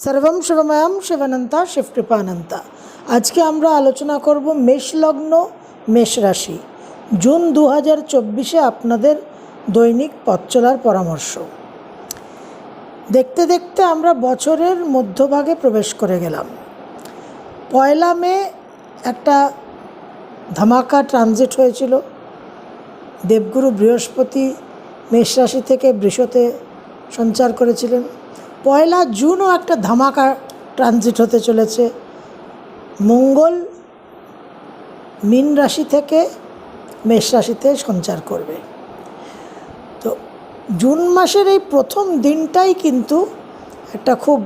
सर्वं शिवमयं शिवानंता शिवकृपानंता। आज के আমরা আলোচনা করব মেষ লগ্ন মেষ রাশি জুন 2024 আপনাদের দৈনিক পথ চলার পরামর্শ। দেখতে দেখতে আমরা বছরের মধ্যভাগে প্রবেশ করে গেলাম। পয়লা মে একটা ধামাকা ট্রানজিট হয়েছিল। দেবগুরু বৃহস্পতি মেষ রাশি থেকে বৃষতে সঞ্চার করেছিলেন। পয়লা জুনও একটা ধামাকা ট্রানজিট হতে চলেছে। মঙ্গল মীন রাশি থেকে মেষ রাশিতে সঞ্চার করবে। তো জুন মাসের এই প্রথম দিনটাই কিন্তু একটা খুব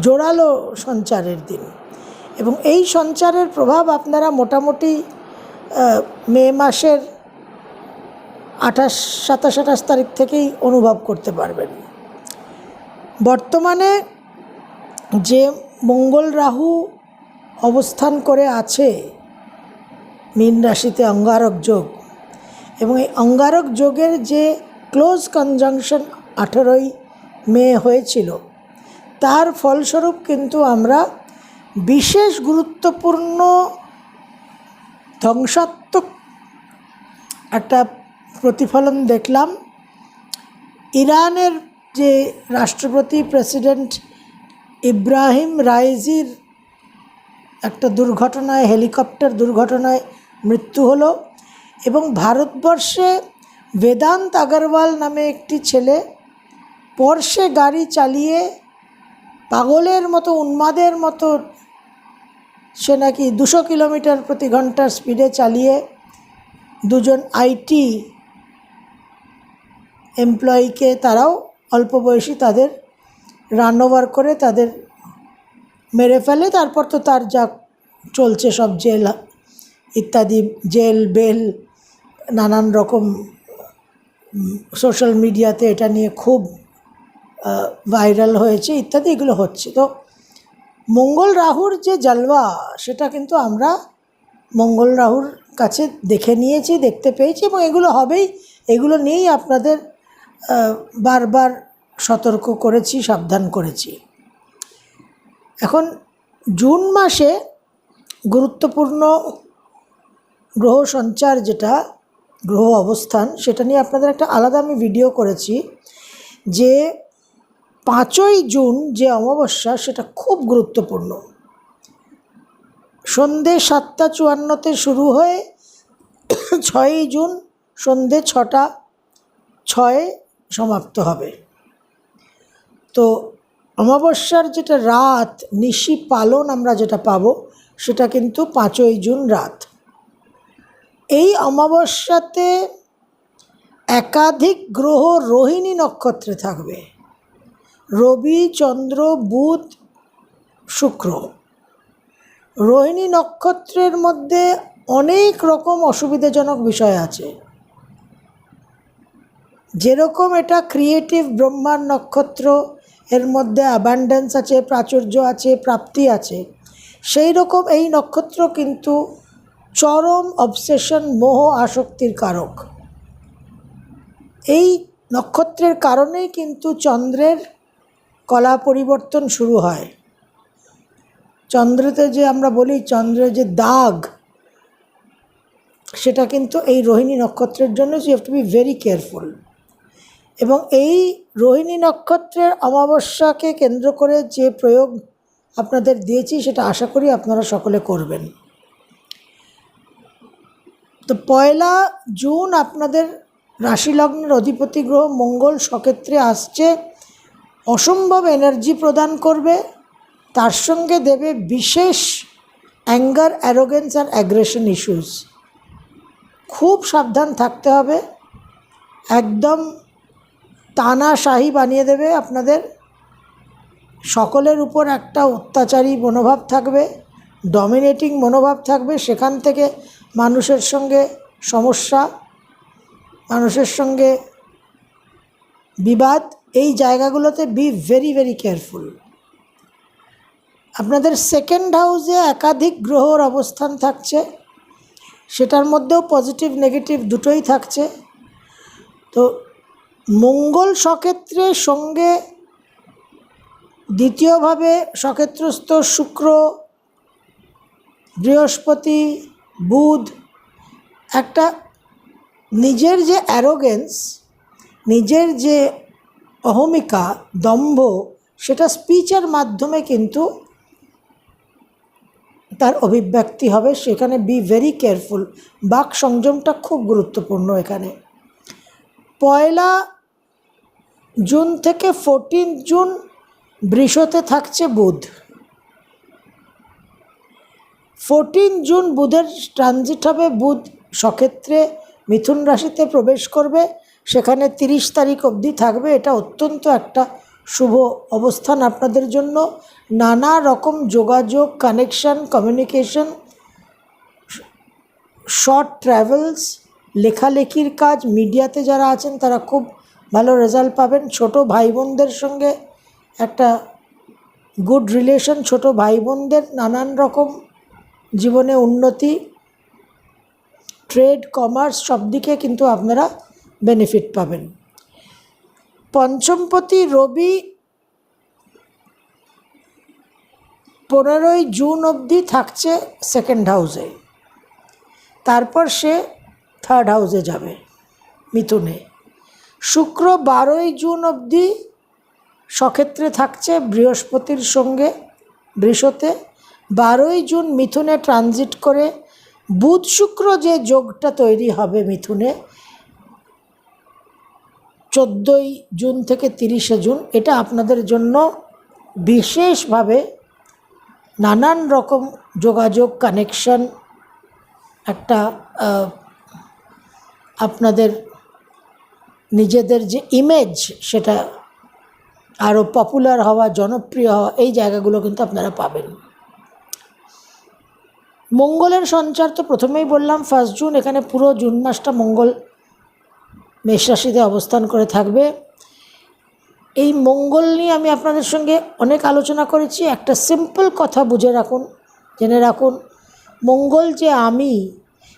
জোরালো সঞ্চারের দিন, এবং এই সঞ্চারের প্রভাব আপনারা মোটামুটি মে মাসের 27-28 তারিখ থেকেই অনুভব করতে পারবেন। বর্তমানে যে মঙ্গল রাহু অবস্থান করে আছে মীন রাশিতে অঙ্গারক যোগ, এবং এই অঙ্গারক যোগের যে ক্লোজ কনজাংশন 18ই মে হয়েছিল, তার ফলস্বরূপ কিন্তু আমরা বিশেষ গুরুত্বপূর্ণ ধ্বংসাত্মক একটা প্রতিফলন দেখলাম। ইরানের যে রাষ্ট্রপতি প্রেসিডেন্ট ইব্রাহিম রাইজির একটা দুর্ঘটনায়, হেলিকপ্টার দুর্ঘটনায় মৃত্যু হলো, এবং ভারতবর্ষে বেদান্ত আগরওয়াল নামে একটি ছেলে পর্শে গাড়ি চালিয়ে পাগলের মতো, উন্মাদের মতো, সে নাকি 200 কিলোমিটার প্রতি ঘন্টার স্পিডে চালিয়ে দুজন আইটি এমপ্লয়িকে, তারাও অল্প বয়সী, তাদের রান ওভার করে তাদের মেরে ফেলে। তারপর তো তার যা চলছে সব জেল ইত্যাদি, জেল বেল নানান রকম সোশ্যাল মিডিয়াতে এটা নিয়ে খুব ভাইরাল হয়েছে ইত্যাদি, এগুলো হচ্ছে। তো মঙ্গল রাহুর যে জালওয়া, সেটা কিন্তু আমরা মঙ্গল রাহুর কাছে দেখে নিয়েছি, দেখতে পেয়েছি, এবং এগুলো হবেই। এগুলো নিয়েই আপনাদের বারবার সতর্ক করেছি, সাবধান করেছি। এখন জুন মাসে গুরুত্বপূর্ণ গ্রহ সঞ্চার, যেটা গ্রহ অবস্থান, সেটা নিয়ে আপনাদের একটা আলাদা আমি ভিডিও করেছি। যে 5ই জুন যে অমাবস্যা, সেটা খুব গুরুত্বপূর্ণ। সন্ধে 7:54 শুরু হয়ে 6ই জুন সন্ধে 6:06 সমাপ্ত হবে। তো অমাবস্যার যেটা রাত, নিশি পালন আমরা যেটা পাবো, সেটা কিন্তু 5ই জুন রাত। এই অমাবস্যাতে একাধিক গ্রহ রোহিণী নক্ষত্রে থাকবে। রবি, চন্দ্র, বুধ, শুক্র। রোহিণী নক্ষত্রের মধ্যে অনেক রকম অসুবিধাজনক বিষয় আছে। যেরকম এটা ক্রিয়েটিভ ব্রহ্মার নক্ষত্র, এর মধ্যে অ্যাবান্ডেন্স আছে, প্রাচুর্য আছে, প্রাপ্তি আছে, সেই রকম এই নক্ষত্র কিন্তু চরম অবসেশন, মোহ, আসক্তির কারক। এই নক্ষত্রের কারণেই কিন্তু চন্দ্রের কলা পরিবর্তন শুরু হয়। চন্দ্রতে যে আমরা বলি চন্দ্রের যে দাগ, সেটা কিন্তু এই রোহিণী নক্ষত্রের জন্য you have to be very careful. এবং এই রোহিণী নক্ষত্রের অমাবস্যাকে কেন্দ্র করে যে প্রয়োগ আপনাদের দিয়েছি, সেটা আশা করি আপনারা সকলে করবেন। তো পয়লা জুন আপনাদের রাশি লগ্নের অধিপতি গ্রহ মঙ্গল স্বক্ষেত্রে আসছে, অসম্ভব এনার্জি প্রদান করবে, তার সঙ্গে দেবে বিশেষ অ্যাঙ্গার, অ্যারোগেন্স আর অ্যাগ্রেশন ইস্যুস। খুব সাবধান থাকতে হবে। একদম তানাশাহি বানিয়ে দেবে আপনাদের। সকলের উপর একটা অত্যাচারী মনোভাব থাকবে, ডমিনেটিং মনোভাব থাকবে। সেখান থেকে মানুষের সঙ্গে সমস্যা, মানুষের সঙ্গে বিবাদ, এই জায়গাগুলোতে বি ভেরি ভেরি কেয়ারফুল। আপনাদের সেকেন্ড হাউসে একাধিক গ্রহর অবস্থান থাকছে, সেটার মধ্যেও পজিটিভ নেগেটিভ দুটোই থাকছে। তো মঙ্গল স্বক্ষেত্রের সঙ্গে দ্বিতীয়ভাবে সক্ষেত্রস্থ শুক্র, বৃহস্পতি, বুধ একটা নিজের যে অ্যারোগেন্স, নিজের যে অহমিকা, দম্ভ, সেটা স্পিচের মাধ্যমে কিন্তু তার অভিব্যক্তি হবে। সেখানে বি ভেরি কেয়ারফুল, বাক সংযমটা খুব গুরুত্বপূর্ণ এখানে। 1 জুন থেকে 14 জুন বৃষতে থাকছে বুধ। 14 জুন বুধের ট্রানজিট হবে, বুধ সক্ষেত্রে মিথুন রাশিতে প্রবেশ করবে, সেখানে 30 তারিখ অবধি থাকবে। এটা অত্যন্ত একটা শুভ অবস্থান আপনাদের জন্য। নানা রকম যোগাযোগ, কানেকশন, কমিউনিকেশন, শর্ট ট্রাভেলস, লেখালেখির কাজ, মিডিয়াতে যারা আছেন তারা খুব ভালো রেজাল্ট পাবেন। ছোট ভাই বোনদের সঙ্গে একটা গুড রিলেশন, ছোট ভাই বোনদের নানান রকম জীবনে উন্নতি, ট্রেড, কমার্স সব দিকে কিন্তু আপনারা বেনিফিট পাবেন। পঞ্চমপতি রবি 15 জুন অবধি থাকছে সেকেন্ড হাউসে, তারপর সে থার্ড হাউসে যাবে মিথুনে। শুক্র 12 জুন অবধি সক্ষেত্রে থাকছে বৃহস্পতির সঙ্গে বৃষতে, 12 জুন মিথুনে ট্রানজিট করে বুধ শুক্র যে যোগটা তৈরি হবে মিথুনে 14 জুন থেকে 30 জুন, এটা আপনাদের জন্য বিশেষভাবে নানান রকম যোগাযোগ, কানেকশন, একটা আপনাদের নিজেদের যে ইমেজ সেটা আরও পপুলার হওয়া, জনপ্রিয় হওয়া, এই জায়গাগুলো কিন্তু আপনারা পাবেন। মঙ্গলের সঞ্চার তো প্রথমেই বললাম 1 জুন, এখানে পুরো জুন মাসটা মঙ্গল মেষ রাশিতে অবস্থান করে থাকবে। এই মঙ্গল নিয়ে আমি আপনাদের সঙ্গে অনেক আলোচনা করেছি। একটা সিম্পল কথা বুঝে রাখুন, জেনে রাখুন, মঙ্গল যে আমি,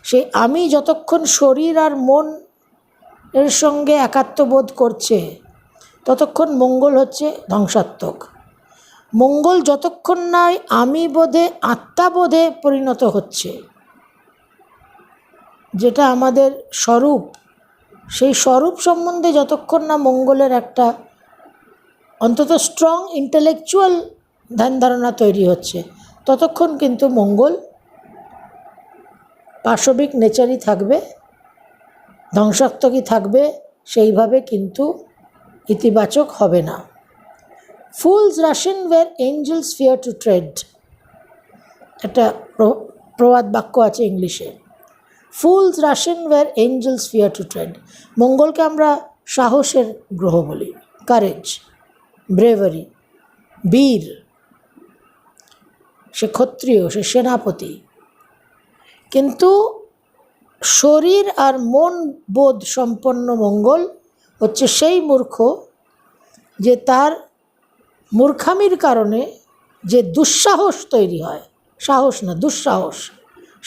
সেই আমি যতক্ষণ শরীর আর মন এর সঙ্গে একাত্মবোধ করছে ততক্ষণ মঙ্গল হচ্ছে ধ্বংসাত্মক। মঙ্গল যতক্ষণ না আমি বোধে, আত্মাবোধে পরিণত হচ্ছে, যেটা আমাদের স্বরূপ, সেই স্বরূপ সম্বন্ধে যতক্ষণ না মঙ্গলের একটা অন্তত স্ট্রং ইন্টেলেকচুয়াল ধ্যান ধারণা তৈরি হচ্ছে, ততক্ষণ কিন্তু মঙ্গল পাশবিক নেচারই থাকবে, ধ্বংসাত্মকই থাকবে, সেইভাবে কিন্তু ইতিবাচক হবে না। Fools rush in where angels fear to tread, একটা প্রবাদ বাক্য আছে ইংলিশে। Fools rush in where angels fear to tread. মঙ্গলকে আমরা সাহসের গ্রহ বলি, কারেজ, ব্রেভারি, বীর, সে ক্ষত্রিয়, সে সেনাপতি। কিন্তু শরীর আর মন বোধ সম্পন্ন মঙ্গল হচ্ছে সেই মূর্খ যে তার মূর্খামির কারণে যে দুঃসাহস তৈরি হয়, সাহস না দুঃসাহস,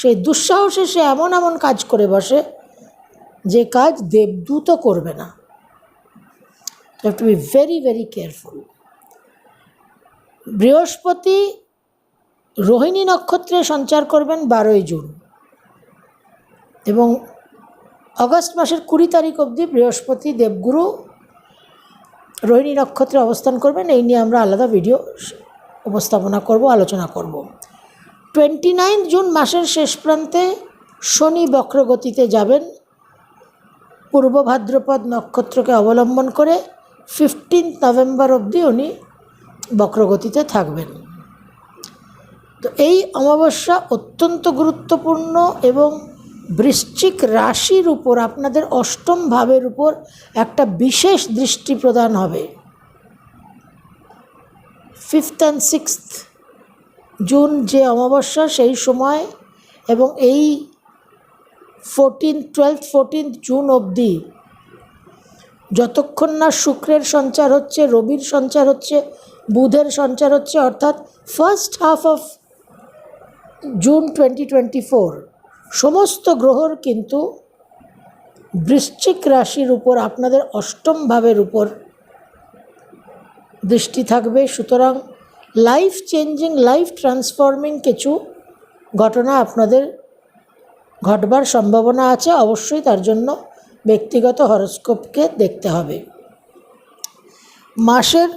সেই দুঃসাহসে সে এমন এমন কাজ করে বসে যে কাজ দেবদূতও করবে না। You have to be very, very careful. বৃহস্পতি রোহিণী নক্ষত্রে সঞ্চার করবেন 12 জুন এবং অগস্ট মাসের 20 তারিখ অবধি বৃহস্পতি দেবগুরু রোহিণী নক্ষত্রে অবস্থান করবেন। এই নিয়ে আমরা আলাদা ভিডিও উপস্থাপনা করব, আলোচনা করব। 29 জুন মাসের শেষ প্রান্তে শনি বক্রগতিতে যাবেন পূর্ব ভাদ্রপদ নক্ষত্রকে অবলম্বন করে। 15 নভেম্বর অবধি উনি বক্রগতিতে থাকবেন। তো এই অমাবস্যা অত্যন্ত গুরুত্বপূর্ণ এবং বৃশ্চিক রাশির উপর, আপনাদের অষ্টম ভাবের উপর একটা বিশেষ দৃষ্টি প্রদান হবে। 5th and 6th জুন যে অমাবস্যা, সেই সময় এবং এই 12th 14th জুন অবধি যতক্ষণ না শুক্রের সঞ্চার হচ্ছে, রবির সঞ্চার হচ্ছে, বুধের সঞ্চার হচ্ছে, অর্থাৎ ফার্স্ট হাফ অফ জুন 2024 সমস্ত গ্রহর কিন্তু বৃশ্চিক রাশির উপর, আপনাদের অষ্টম ভাবের উপর দৃষ্টি থাকবে। সুতরাং লাইফ চেঞ্জিং, লাইফ ট্রান্সফর্মিং কিছু ঘটনা আপনাদের ঘটবার সম্ভাবনা আছে। অবশ্যই তার জন্য ব্যক্তিগত হরোস্কোপকে দেখতে হবে। মাসের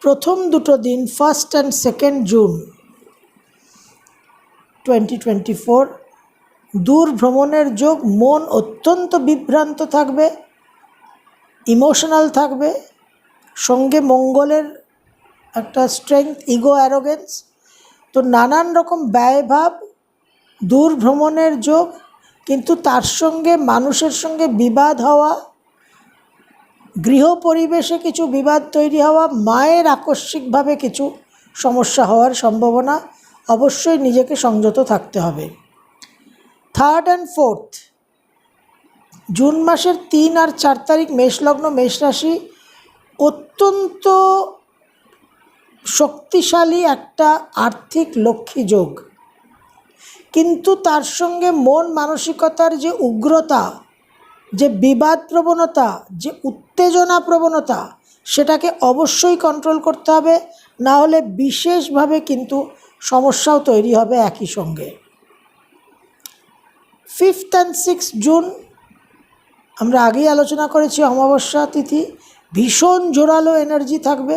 প্রথম দুটো দিন, 1 and 2 জুন 2024, দূর ভ্রমণের যোগ। মন অত্যন্ত বিভ্রান্ত থাকবে, ইমোশনাল থাকবে, সঙ্গে মঙ্গলের একটা স্ট্রেংথ, ইগো, অ্যারোগেন্স। তো নানান রকম ব্যয়ভাব, দূর ভ্রমণের যোগ, কিন্তু তার সঙ্গে মানুষের সঙ্গে বিবাদ হওয়া, গৃহ পরিবেশে কিছু বিবাদ তৈরি হওয়া, মায়ের আকস্মিকভাবে কিছু সমস্যা হওয়ার সম্ভাবনা। অবশ্যই নিজেকে সংযত থাকতে হবে। 3 and 4 জুন মাসের 3 আর 4 তারিখ মেষলগ্ন মেষ রাশি, অত্যন্ত শক্তিশালী একটা আর্থিক লক্ষ্মী যোগ, কিন্তু তার সঙ্গে মন মানসিকতার যে উগ্রতা, যে বিবাদ প্রবণতা, যে উত্তেজনা প্রবণতা, সেটাকে অবশ্যই কন্ট্রোল করতে হবে, না হলে বিশেষভাবে কিন্তু সমস্যাও তৈরি হবে একই সঙ্গে। 5 and 6 জুন আমরা আগেই আলোচনা করেছি, অমাবস্যা তিথি, ভীষণ জোরালো এনার্জি থাকবে।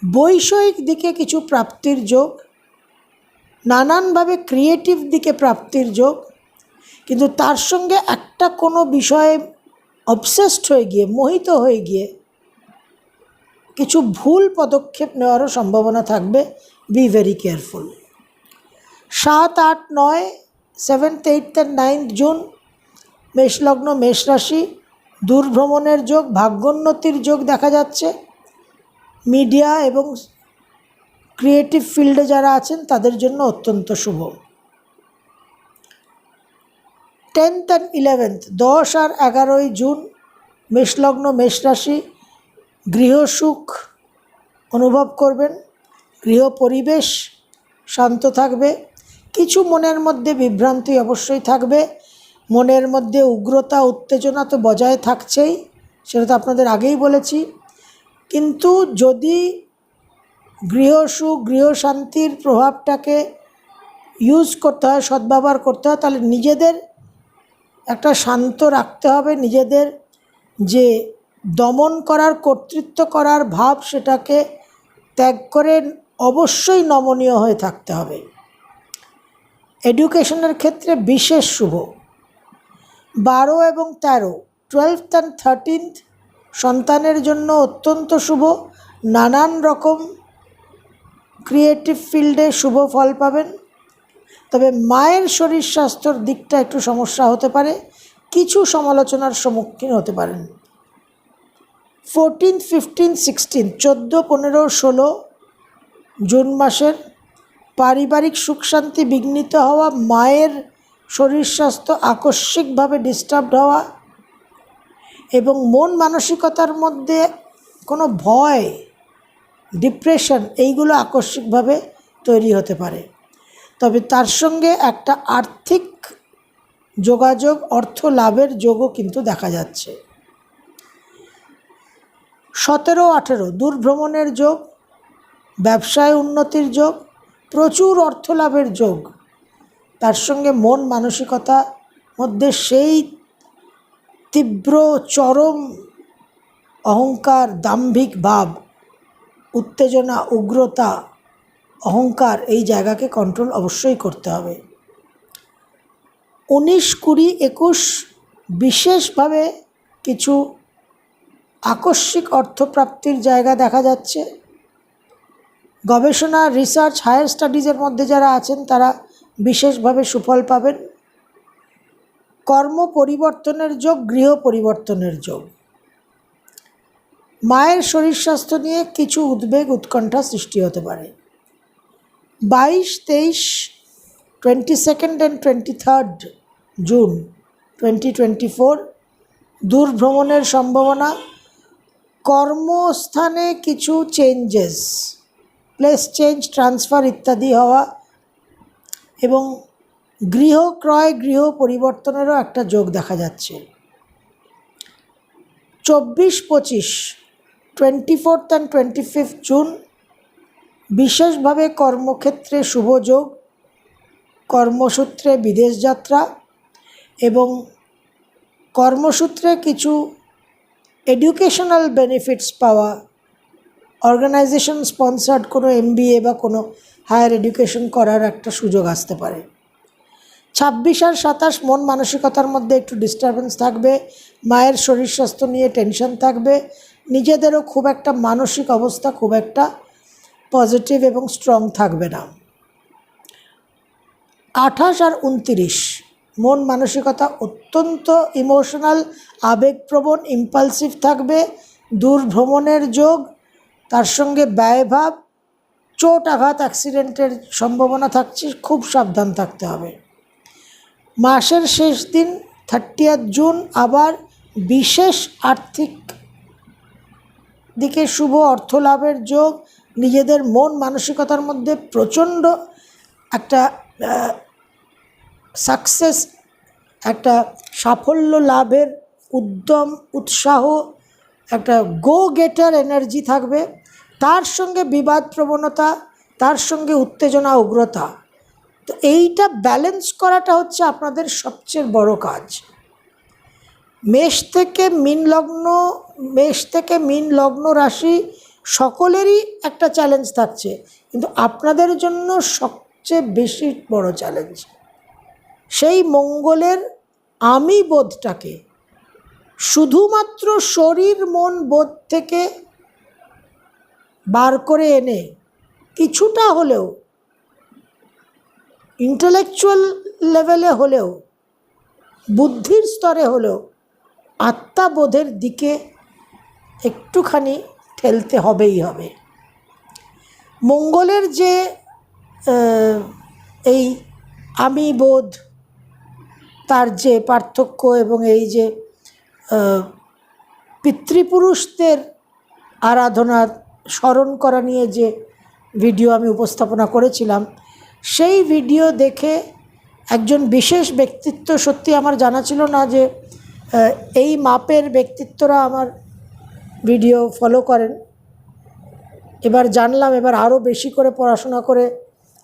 বৈষয়িক দিকে কিছু প্রাপ্তির যোগ, নানানভাবে ক্রিয়েটিভ দিকে প্রাপ্তির যোগ, কিন্তু তার সঙ্গে একটা কোনো বিষয়ে অবসেসড হয়ে গিয়ে, মোহিত হয়ে গিয়ে কিছু ভুল পদক্ষেপ নেওয়ারও সম্ভাবনা থাকবে। Be very careful. 7, 8, 9, 7th, 8th and 9th June মেষলগ্ন মেষ রাশি, দূর ভ্রমণের যোগ, ভাগ্যোন্নতির যোগ দেখা যাচ্ছে। মিডিয়া এবং ক্রিয়েটিভ ফিল্ডে যারা আছেন তাদের জন্য অত্যন্ত শুভ। 10th and 11th 10 R 11 June মেষলগ্ন মেষ রাশি, গৃহসুখ অনুভব করবেন, গৃহ পরিবেশ শান্ত থাকবে। কিছু মনের মধ্যে বিভ্রান্তি অবশ্যই থাকবে, মনের মধ্যে উগ্রতা, উত্তেজনা তো বজায় থাকছেই, সেটা তো আপনাদের আগেই বলেছি। কিন্তু যদি গৃহসুখ, গৃহশান্তির প্রভাবটাকে ইউজ করতে হয়, সদ্ব্যবহার করতে হয়, তাহলে নিজেদের একটা শান্ত রাখতে হবে। নিজেদের যে দমন করার, কর্তৃত্ব করার ভাব, সেটাকে ত্যাগ করে অবশ্যই নমনীয় হয়ে থাকতে হবে। এডুকেশনের ক্ষেত্রে বিশেষ শুভ। 12 এবং 13, 12th and 13th সন্তানের জন্য অত্যন্ত শুভ। নানান রকম ক্রিয়েটিভ ফিল্ডে শুভ ফল পাবেন। তবে মায়ের শরীর স্বাস্থ্যর দিকটা একটু সমস্যা হতে পারে, কিছু সমালোচনার সম্মুখীন হতে পারেন। 14, 15, 16, 14, 15, 16 জুন মাসের পারিবারিক সুখ শান্তি বিঘ্নিত হওয়া, মায়ের শরীর স্বাস্থ্য আকস্মিকভাবে ডিস্টার্বড হওয়া এবং মন মানসিকতার মধ্যে কোনো ভয়, ডিপ্রেশন, এইগুলো আকস্মিকভাবে তৈরি হতে পারে। তবে তার সঙ্গে একটা আর্থিক যোগাযোগ, অর্থ লাভের যোগও কিন্তু দেখা যাচ্ছে। 17, 18 দূর ভ্রমণের যোগ, ব্যবসায় উন্নতির যোগ, প্রচুর অর্থ লাভের যোগ। তার সঙ্গে মন মানসিকতা মধ্যে সেই তীব্র চরম অহংকার, দাম্ভিক ভাব, উত্তেজনা, উগ্রতা, অহংকার, এই জায়গাকে কন্ট্রোল অবশ্যই করতে হবে। 19, 20, 21 বিশেষভাবে কিছু আকস্মিক অর্থপ্রাপ্তির জায়গা দেখা যাচ্ছে। গবেষণা, রিসার্চ, হায়ার স্টাডিজের মধ্যে যারা আছেন তারা বিশেষভাবে সুফল পাবেন। কর্ম পরিবর্তনের যোগ, গৃহ পরিবর্তনের যোগ। মায়ের শরীর স্বাস্থ্য নিয়ে কিছু উদ্বেগ, উৎকণ্ঠা সৃষ্টি হতে পারে। 22, 23, 22nd and 23rd জুন 2024 দূর ভ্রমণের সম্ভাবনা। কর্মস্থানে কিছু চেঞ্জেস, প্লেস চেঞ্জ, ট্রান্সফার ইত্যাদি হওয়া এবং গৃহ ক্রয়, গৃহ পরিবর্তনেরও একটা যোগ দেখা যাচ্ছে। 24-25 24th and 25th জুন বিশেষভাবে কর্মক্ষেত্রে শুভযোগ, কর্মসূত্রে বিদেশ যাত্রা এবং কর্মসূত্রে কিছু এডুকেশনাল বেনিফিটস পাওয়া, অর্গানাইজেশন স্পন্সার্ড কোনো MBA বা কোনো হায়ার এডুকেশন করার একটা সুযোগ আসতে পারে। 26 আর 27 মন মানসিকতার মধ্যে একটু ডিস্টারবেন্স থাকবে, মায়ের শরীর স্বাস্থ্য নিয়ে টেনশন থাকবে, নিজেদেরও খুব একটা মানসিক অবস্থা খুব একটা পজিটিভ এবং স্ট্রং থাকবে না। 28 আর 29 মন মানসিকতা অত্যন্ত ইমোশনাল, আবেগপ্রবণ, ইম্পালসিভ থাকবে, দূর ভ্রমণের যোগ, তার সঙ্গে ব্যয়ভাব, চোট আঘাত অ্যাক্সিডেন্টের সম্ভাবনা থাকছে, খুব সাবধান থাকতে হবে। মাসের শেষ দিন 30th জুন আবার বিশেষ আর্থিক দিকে শুভ অর্থ লাভের যোগ, নিজেদের মন মানসিকতার মধ্যে প্রচণ্ড একটা সাকসেস, একটা সাফল্য লাভের উদ্যম, উৎসাহ, একটা গো গেটার এনার্জি থাকবে, তার সঙ্গে বিবাদ প্রবণতা, তার সঙ্গে উত্তেজনা, উগ্রতা। তো এইটা ব্যালেন্স করাটা হচ্ছে আপনাদের সবচেয়ে বড় কাজ। মেষ থেকে মীন লগ্ন রাশি সকলেরই একটা চ্যালেঞ্জ থাকছে, কিন্তু আপনাদের জন্য সবচেয়ে বেশি বড় চ্যালেঞ্জ সেই মঙ্গলের আমি বোধটাকে শুধুমাত্র শরীর মন বোধ থেকে বার করে এনে কিছুটা হলেও ইন্টেলেকচুয়াল লেভেলে হলেও, বুদ্ধির স্তরে হলেও আত্মাবোধের দিকে একটুখানি ঠেলতে হবেই হবে। মঙ্গলের যে এই আমি বোধ, তার যে পার্থক্য এবং এই যে পিতৃপুরুষদের আরাধনা স্মরণ করা নিয়ে যে ভিডিও আমি উপস্থাপনা করেছিলাম, সেই ভিডিও দেখে একজন বিশেষ ব্যক্তিত্ব, সত্যি আমার জানা ছিল না যে এই মাপের ব্যক্তিত্বরা আমার ভিডিও ফলো করেন, এবার জানলাম। এবার আরও বেশি করে পড়াশোনা করে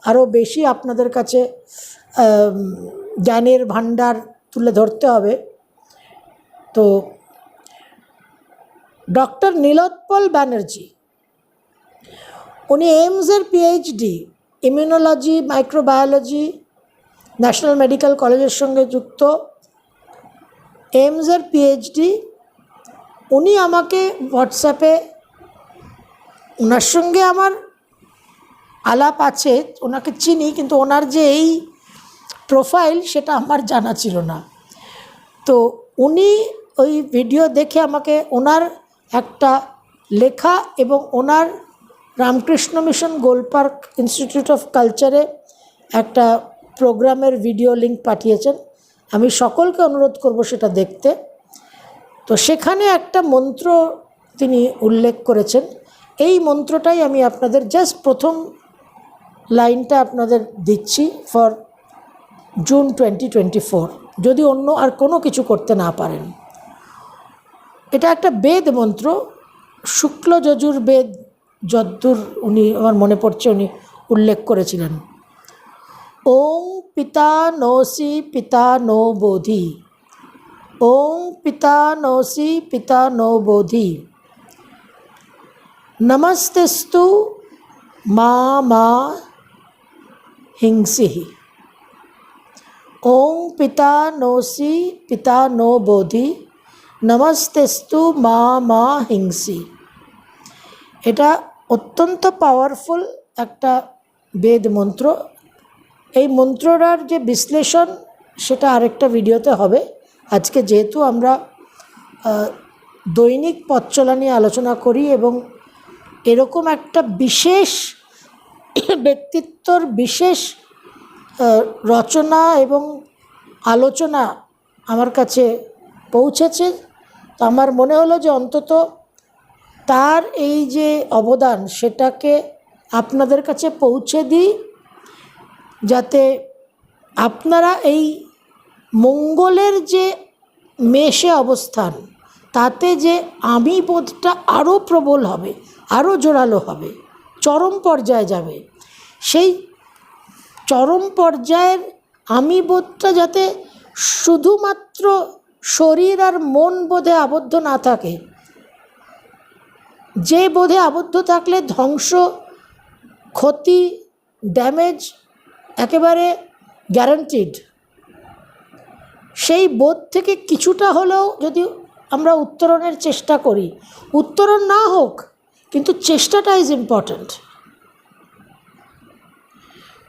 আরও বেশি আপনাদের কাছে জ্ঞানের ভাণ্ডার তুলে ধরতে হবে। তো ডক্টর নীলোৎপল ব্যানার্জি, উনি এইমসের PhD, immunology, microbiology, national medical কলেজের সঙ্গে যুক্ত, এইমসের PhD। উনি আমাকে হোয়াটসঅ্যাপে, ওনার সঙ্গে আমার আলাপ আছে, ওনাকে চিনি, কিন্তু ওনার যে এই প্রোফাইল সেটা আমার জানা ছিল না। তো উনি ওই ভিডিও দেখে আমাকে ওনার একটা লেখা এবং ওনার Ramakrishna Mission Golpark Institute of কালচারে একটা প্রোগ্রামের ভিডিও লিঙ্ক পাঠিয়েছেন। আমি সকলকে অনুরোধ করব সেটা দেখতে। তো সেখানে একটা মন্ত্র তিনি উল্লেখ করেছেন, এই মন্ত্রটাই আমি আপনাদের জাস্ট প্রথম লাইনটা আপনাদের দিচ্ছি ফর জুন 2024, যদি অন্য আর কোনো কিছু করতে না পারেন। এটা একটা বেদ মন্ত্র, শুক্ল যজুর্বেদ যদ্দূর উনি, আমার মনে পড়ছে, উনি উল্লেখ করেছিলেন। ওং পিতা নৌসি পিতা নো বোধি, ওং পিতা নৌসি পিতা নো বোধি, নমস্তেস্তু মা মা হিংসি, ওং পিতা নৌসি পিতা নো বোধি, নমস্তেস্তু মা মা হিংসি। এটা অত্যন্ত পাওয়ারফুল একটা বেদ মন্ত্র। এই মন্ত্রটার যে বিশ্লেষণ সেটা আরেকটা ভিডিওতে হবে। আজকে যেহেতু আমরা দৈনিক পথ চলা নিয়ে আলোচনা করি এবং এরকম একটা বিশেষ ব্যক্তিত্বর বিশেষ রচনা এবং আলোচনা আমার কাছে পৌঁছেছে, তো আমার মনে হলো যে অন্তত তার এই যে অবদান সেটাকে আপনাদের কাছে পৌঁছে দিই, যাতে আপনারা এই মঙ্গলের যে মেষে অবস্থান, তাতে যে আমি বোধটা আরও প্রবল হবে, আরও জোরালো হবে, চরম পর্যায়ে যাবে। সেই চরম পর্যায়ের আমি বোধটা যাতে শুধুমাত্র শরীর আর মন বোধে আবদ্ধ না থাকে, যে বোধে আবদ্ধ থাকলে ধ্বংস, ক্ষতি, ড্যামেজ একেবারে গ্যারান্টিড, সেই বোধ থেকে কিছুটা হলেও যদি আমরা উত্তরণের চেষ্টা করি, উত্তরণ না হোক কিন্তু চেষ্টাটা ইজ ইম্পর্ট্যান্ট।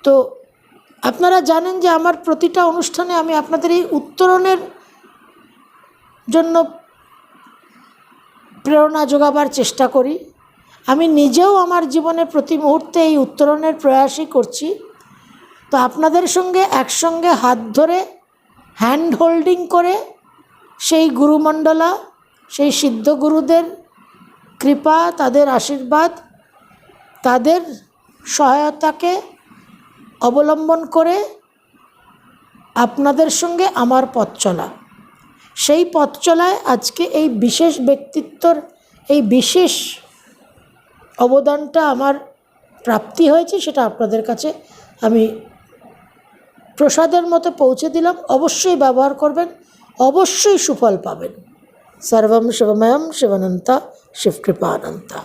তো আপনারা জানেন যে আমার প্রতিটা অনুষ্ঠানে আমি আপনাদের এই উত্তরণের জন্য প্রেরণা যোগাবার চেষ্টা করি। আমি নিজেও আমার জীবনে প্রতি মুহূর্তে এই উত্তরণের প্রয়াসই করছি। তো আপনাদের সঙ্গে একসঙ্গে হাত ধরে হ্যান্ড হোল্ডিং করে সেই গুরুমণ্ডলা, সেই সিদ্ধ গুরুদের কৃপা, তাদের আশীর্বাদ, তাদের সহায়তাকে অবলম্বন করে আপনাদের সঙ্গে আমার পথ চলা, সেই পথ চলায় আজকে এই বিশেষ ব্যক্তিত্বর এই বিশেষ অবদানটা আমার প্রাপ্তি হয়েছে, সেটা আপনাদের কাছে আমি প্রসাদের মতো পৌঁছে দিলাম। অবশ্যই ব্যবহার করবেন, অবশ্যই সুফল পাবেন। সর্বম শিবময়ম শিবানন্তা শিবকৃপানন্তা।